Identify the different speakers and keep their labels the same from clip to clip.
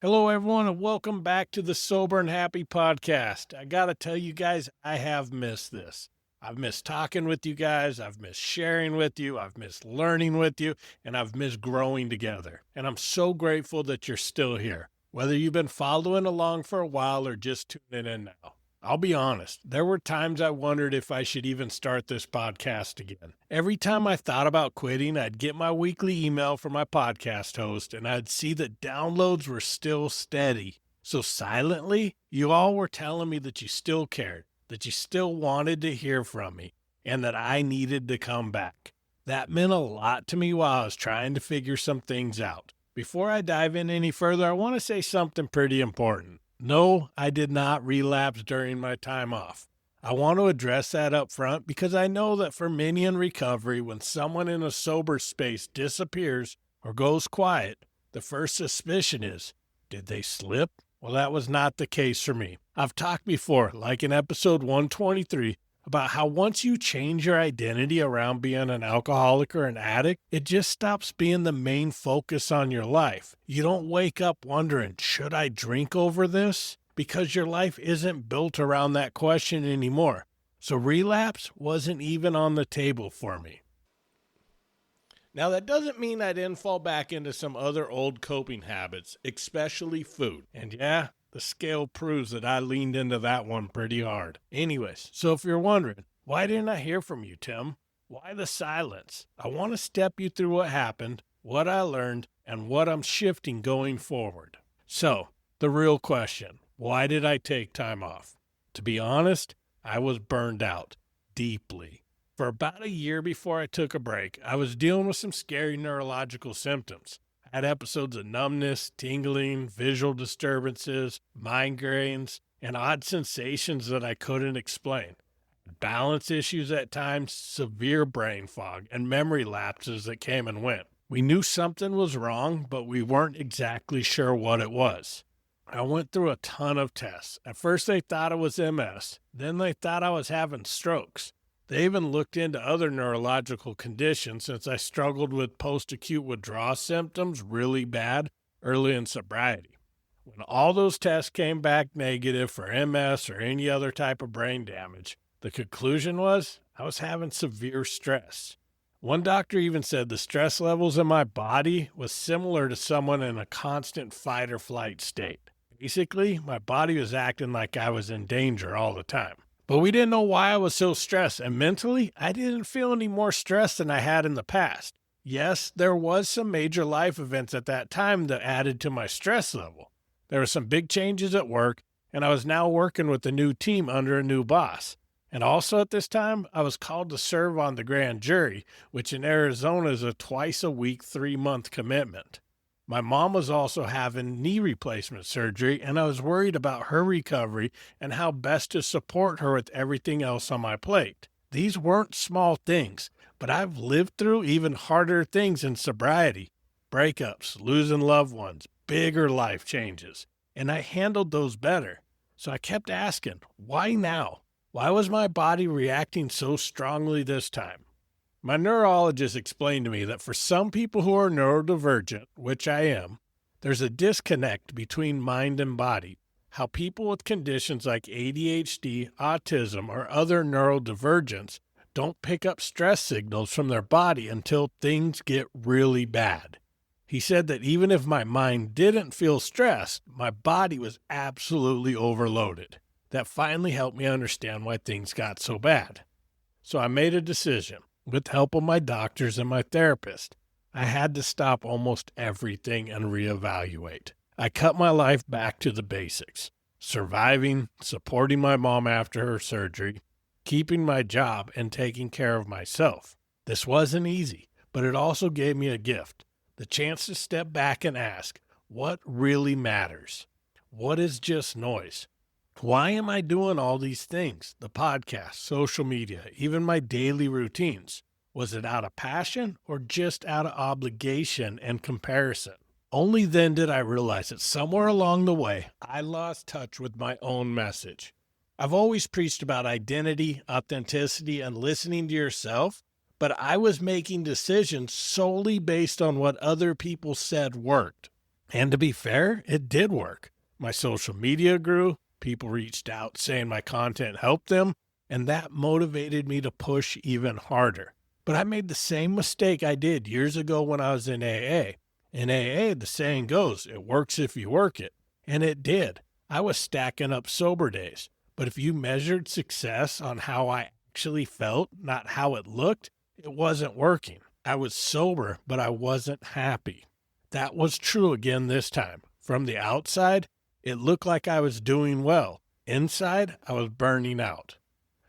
Speaker 1: Hello, everyone, and welcome back to the Sober and Happy podcast. I got to tell you guys, I have missed this. I've missed talking with you guys. I've missed sharing with you. I've missed learning with you, and I've missed growing together. And I'm so grateful that you're still here, whether you've been following along for a while or just tuning in now. I'll be honest, there were times I wondered if I should even start this podcast again. Every time I thought about quitting, I'd get my weekly email from my podcast host and I'd see that downloads were still steady. So silently, you all were telling me that you still cared, that you still wanted to hear from me, and that I needed to come back. That meant a lot to me while I was trying to figure some things out. Before I dive in any further, I want to say something pretty important. No, I did not relapse during my time off. I want to address that up front because I know that for many in recovery, when someone in a sober space disappears or goes quiet, the first suspicion is, did they slip? Well, that was not the case for me. I've talked before, like in episode 123, about how once you change your identity around being an alcoholic or an addict, it just stops being the main focus on your life. You don't wake up wondering, should I drink over this? Because your life isn't built around that question anymore. So relapse wasn't even on the table for me. Now, that doesn't mean I didn't fall back into some other old coping habits, especially food. And yeah, the scale proves that I leaned into that one pretty hard. Anyways, so if you're wondering, why didn't I hear from you, Tim? Why the silence? I want to step you through what happened, what I learned, and what I'm shifting going forward. So, the real question, why did I take time off? To be honest, I was burned out, deeply. For about a year before I took a break, I was dealing with some scary neurological symptoms. I had episodes of numbness, tingling, visual disturbances, migraines, and odd sensations that I couldn't explain. Balance issues at times, severe brain fog, and memory lapses that came and went. We knew something was wrong, but we weren't exactly sure what it was. I went through a ton of tests. At first they thought it was MS. Then they thought I was having strokes. They even looked into other neurological conditions since I struggled with post-acute withdrawal symptoms really bad early in sobriety. When all those tests came back negative for MS or any other type of brain damage, the conclusion was I was having severe stress. One doctor even said the stress levels in my body was similar to someone in a constant fight or flight state. Basically, my body was acting like I was in danger all the time. But we didn't know why I was so stressed, and mentally, I didn't feel any more stress than I had in the past. Yes, there was some major life events at that time that added to my stress level. There were some big changes at work, and I was now working with a new team under a new boss. And also at this time, I was called to serve on the grand jury, which in Arizona is a twice-a-week, 3-month commitment. My mom was also having knee replacement surgery, and I was worried about her recovery and how best to support her with everything else on my plate. These weren't small things, but I've lived through even harder things in sobriety. Breakups, losing loved ones, bigger life changes, and I handled those better. So I kept asking, why now? Why was my body reacting so strongly this time? My neurologist explained to me that for some people who are neurodivergent, which I am, there's a disconnect between mind and body. How people with conditions like ADHD, autism, or other neurodivergence don't pick up stress signals from their body until things get really bad. He said that even if my mind didn't feel stressed, my body was absolutely overloaded. That finally helped me understand why things got so bad. So I made a decision. With the help of my doctors and my therapist, I had to stop almost everything and reevaluate. I cut my life back to the basics: surviving, supporting my mom after her surgery, keeping my job, and taking care of myself. This wasn't easy, but it also gave me a gift, the chance to step back and ask, what really matters? What is just noise? Why am I doing all these things? The podcast, social media, even my daily routines. Was it out of passion or just out of obligation and comparison? Only then did I realize that somewhere along the way, I lost touch with my own message. I've always preached about identity, authenticity, and listening to yourself, but I was making decisions solely based on what other people said worked. And to be fair, it did work. My social media grew, people reached out saying my content helped them, and that motivated me to push even harder. But I made the same mistake I did years ago when I was in AA. In AA, the saying goes, it works if you work it. And it did. I was stacking up sober days. But if you measured success on how I actually felt, not how it looked, it wasn't working. I was sober, but I wasn't happy. That was true again this time. From the outside, it looked like I was doing well. Inside, I was burning out.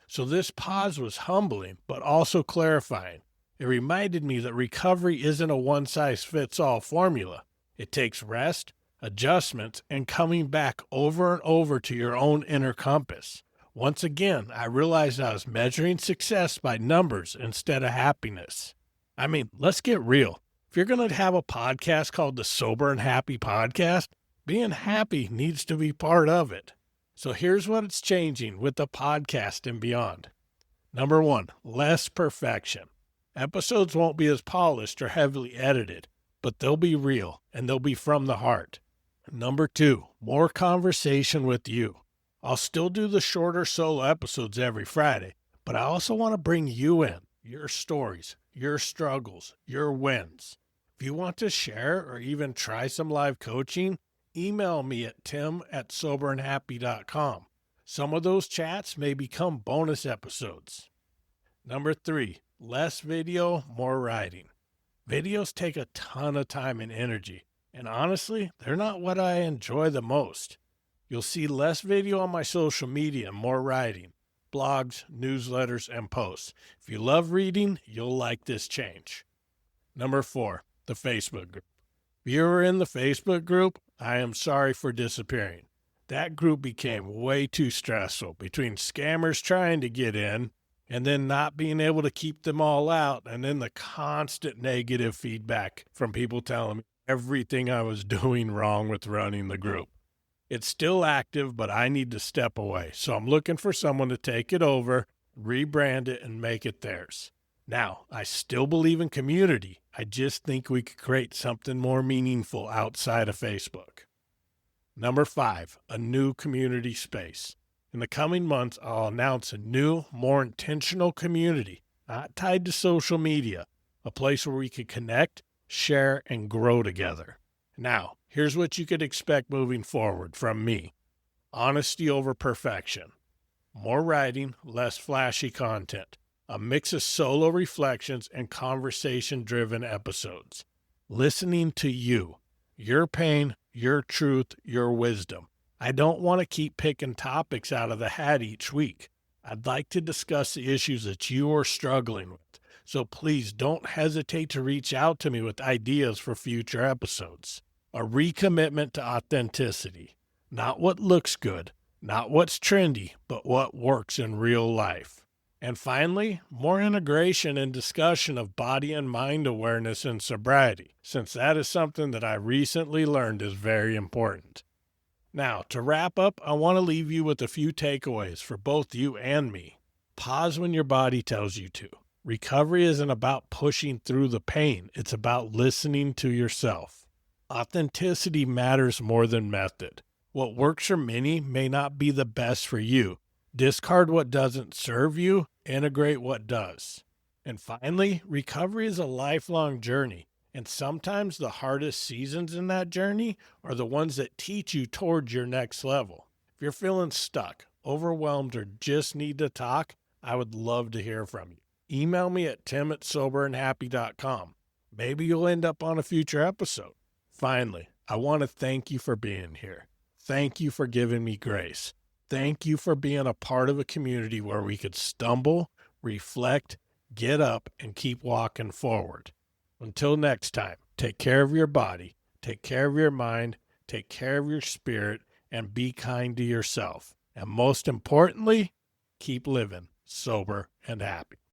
Speaker 1: So this pause was humbling, but also clarifying. It reminded me that recovery isn't a one-size-fits-all formula. It takes rest, adjustments, and coming back over and over to your own inner compass. Once again, I realized I was measuring success by numbers instead of happiness. I mean, let's get real. If you're going to have a podcast called the Sober and Happy Podcast, being happy needs to be part of it. So here's what it's changing with the podcast and beyond. Number 1, less perfection. Episodes won't be as polished or heavily edited, but they'll be real and they'll be from the heart. Number 2, more conversation with you. I'll still do the shorter solo episodes every Friday, but I also want to bring you in, your stories, your struggles, your wins. If you want to share or even try some live coaching, email me at tim@soberandhappy.com. Some of those chats may become bonus episodes. Number 3, less video, more writing. Videos take a ton of time and energy, and honestly, they're not what I enjoy the most. You'll see less video on my social media and more writing, blogs, newsletters, and posts. If you love reading, you'll like this change. Number 4, the Facebook group. If you were in the Facebook group, I am sorry for disappearing. That group became way too stressful between scammers trying to get in and then not being able to keep them all out, and then the constant negative feedback from people telling me everything I was doing wrong with running the group. It's still active, but I need to step away. So I'm looking for someone to take it over, rebrand it, and make it theirs. Now, I still believe in community. I just think we could create something more meaningful outside of Facebook. Number 5, a new community space. In the coming months, I'll announce a new, more intentional community, not tied to social media, a place where we could connect, share, and grow together. Now, here's what you could expect moving forward from me. Honesty over perfection. More writing, less flashy content. A mix of solo reflections and conversation-driven episodes. Listening to you, your pain, your truth, your wisdom. I don't want to keep picking topics out of the hat each week. I'd like to discuss the issues that you are struggling with. So please don't hesitate to reach out to me with ideas for future episodes. A recommitment to authenticity. Not what looks good, not what's trendy, but what works in real life. And finally, more integration and discussion of body and mind awareness and sobriety, since that is something that I recently learned is very important. Now, to wrap up, I want to leave you with a few takeaways for both you and me. Pause when your body tells you to. Recovery isn't about pushing through the pain. It's about listening to yourself. Authenticity matters more than method. What works for many may not be the best for you. Discard what doesn't serve you, integrate what does. And finally, recovery is a lifelong journey, and sometimes the hardest seasons in that journey are the ones that teach you towards your next level. If you're feeling stuck, overwhelmed, or just need to talk, I would love to hear from you. Email me at tim@soberandhappy.com. Maybe you'll end up on a future episode. Finally, I want to thank you for being here. Thank you for giving me grace. Thank you for being a part of a community where we could stumble, reflect, get up, and keep walking forward. Until next time, take care of your body, take care of your mind, take care of your spirit, and be kind to yourself. And most importantly, keep living sober and happy.